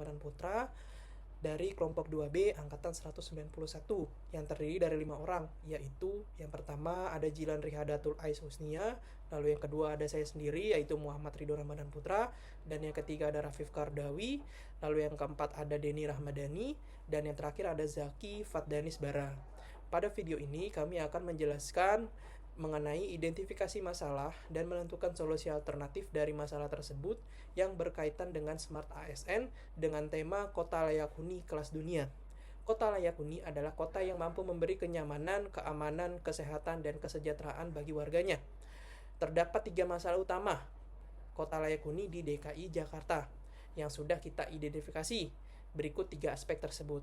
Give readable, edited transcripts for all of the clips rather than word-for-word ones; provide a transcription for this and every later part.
Ramadan Putra dari kelompok 2B angkatan 191 yang terdiri dari 5 orang, yaitu yang pertama ada Jilan Rihadatul Ais Husnia, lalu yang kedua ada saya sendiri yaitu Muhammad Ridho Ramadan Putra, dan yang ketiga ada Rafif Kardawi, lalu yang keempat ada Denny Rahmadani, dan yang terakhir ada Zaki Fatdanis Bara. Pada video ini kami akan menjelaskan mengenai identifikasi masalah dan menentukan solusi alternatif dari masalah tersebut yang berkaitan dengan Smart ASN dengan tema Kota Layak Huni Kelas Dunia. Kota Layak Huni adalah kota yang mampu memberi kenyamanan, keamanan, kesehatan, dan kesejahteraan bagi warganya. Terdapat 3 masalah utama Kota Layak Huni di DKI Jakarta yang sudah kita identifikasi. Berikut 3 aspek tersebut.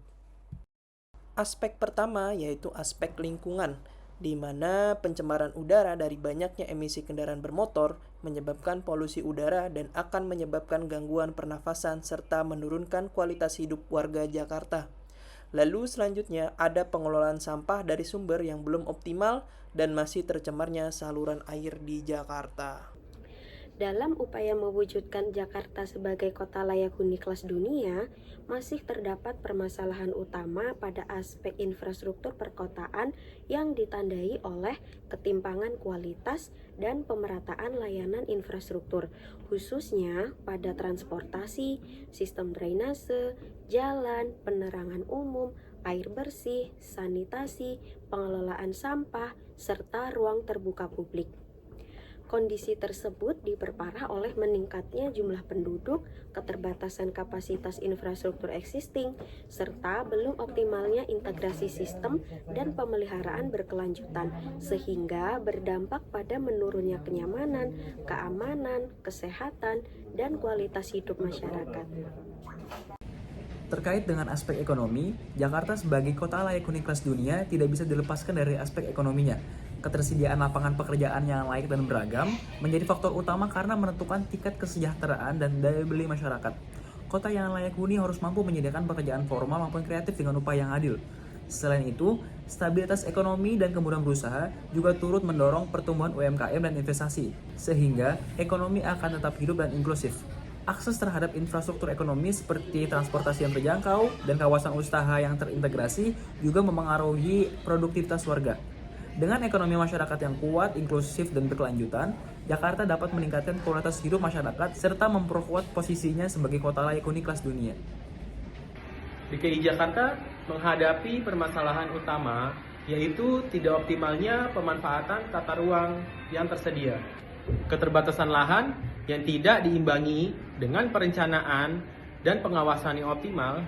Aspek pertama yaitu aspek lingkungan, di mana pencemaran udara dari banyaknya emisi kendaraan bermotor menyebabkan polusi udara dan akan menyebabkan gangguan pernafasan serta menurunkan kualitas hidup warga Jakarta. Lalu selanjutnya ada pengelolaan sampah dari sumber yang belum optimal dan masih tercemarnya saluran air di Jakarta. Dalam upaya mewujudkan Jakarta sebagai kota layak huni kelas dunia, masih terdapat permasalahan utama pada aspek infrastruktur perkotaan yang ditandai oleh ketimpangan kualitas dan pemerataan layanan infrastruktur, khususnya pada transportasi, sistem drainase, jalan, penerangan umum, air bersih, sanitasi, pengelolaan sampah, serta ruang terbuka publik. Kondisi tersebut diperparah oleh meningkatnya jumlah penduduk, keterbatasan kapasitas infrastruktur existing, serta belum optimalnya integrasi sistem dan pemeliharaan berkelanjutan, sehingga berdampak pada menurunnya kenyamanan, keamanan, kesehatan, dan kualitas hidup masyarakat. Terkait dengan aspek ekonomi, Jakarta sebagai kota layak huni kelas dunia tidak bisa dilepaskan dari aspek ekonominya. Ketersediaan lapangan pekerjaan yang layak dan beragam menjadi faktor utama karena menentukan tingkat kesejahteraan dan daya beli masyarakat. Kota yang layak huni harus mampu menyediakan pekerjaan formal maupun kreatif dengan upah yang adil. Selain itu, stabilitas ekonomi dan kemudahan berusaha juga turut mendorong pertumbuhan UMKM dan investasi, sehingga ekonomi akan tetap hidup dan inklusif. Akses terhadap infrastruktur ekonomi seperti transportasi yang terjangkau dan kawasan usaha yang terintegrasi juga memengaruhi produktivitas warga. Dengan ekonomi masyarakat yang kuat, inklusif, dan berkelanjutan, Jakarta dapat meningkatkan kualitas hidup masyarakat serta memperkuat posisinya sebagai kota layak huni kelas dunia. DKI Jakarta menghadapi permasalahan utama, yaitu tidak optimalnya pemanfaatan tata ruang yang tersedia, keterbatasan lahan yang tidak diimbangi dengan perencanaan dan pengawasan yang optimal,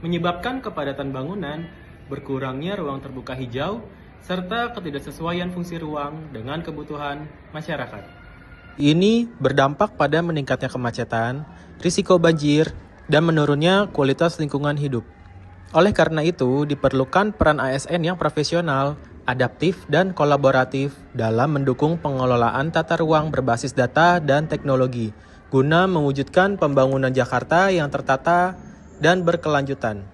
menyebabkan kepadatan bangunan, berkurangnya ruang terbuka hijau, serta ketidaksesuaian fungsi ruang dengan kebutuhan masyarakat. Ini berdampak pada meningkatnya kemacetan, risiko banjir, dan menurunnya kualitas lingkungan hidup. Oleh karena itu, diperlukan peran ASN yang profesional, adaptif, dan kolaboratif dalam mendukung pengelolaan tata ruang berbasis data dan teknologi, guna mewujudkan pembangunan Jakarta yang tertata dan berkelanjutan.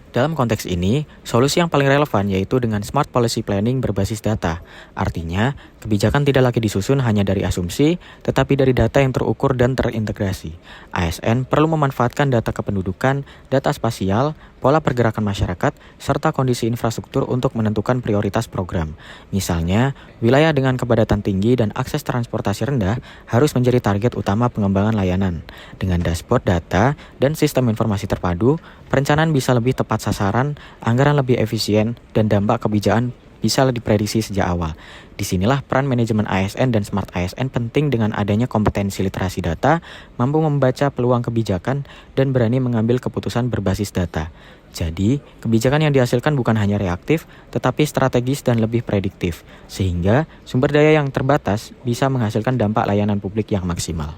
Dalam konteks ini, solusi yang paling relevan yaitu dengan smart policy planning berbasis data. Artinya, kebijakan tidak lagi disusun hanya dari asumsi, tetapi dari data yang terukur dan terintegrasi. ASN perlu memanfaatkan data kependudukan, data spasial, pola pergerakan masyarakat, serta kondisi infrastruktur untuk menentukan prioritas program. Misalnya, wilayah dengan kepadatan tinggi dan akses transportasi rendah harus menjadi target utama pengembangan layanan. Dengan dashboard data dan sistem informasi terpadu, perencanaan bisa lebih tepat sasaran, anggaran lebih efisien, dan dampak kebijakan bisa diprediksi sejak awal. Disinilah peran manajemen ASN dan Smart ASN penting dengan adanya kompetensi literasi data, mampu membaca peluang kebijakan, dan berani mengambil keputusan berbasis data. Jadi, kebijakan yang dihasilkan bukan hanya reaktif, tetapi strategis dan lebih prediktif, sehingga sumber daya yang terbatas bisa menghasilkan dampak layanan publik yang maksimal.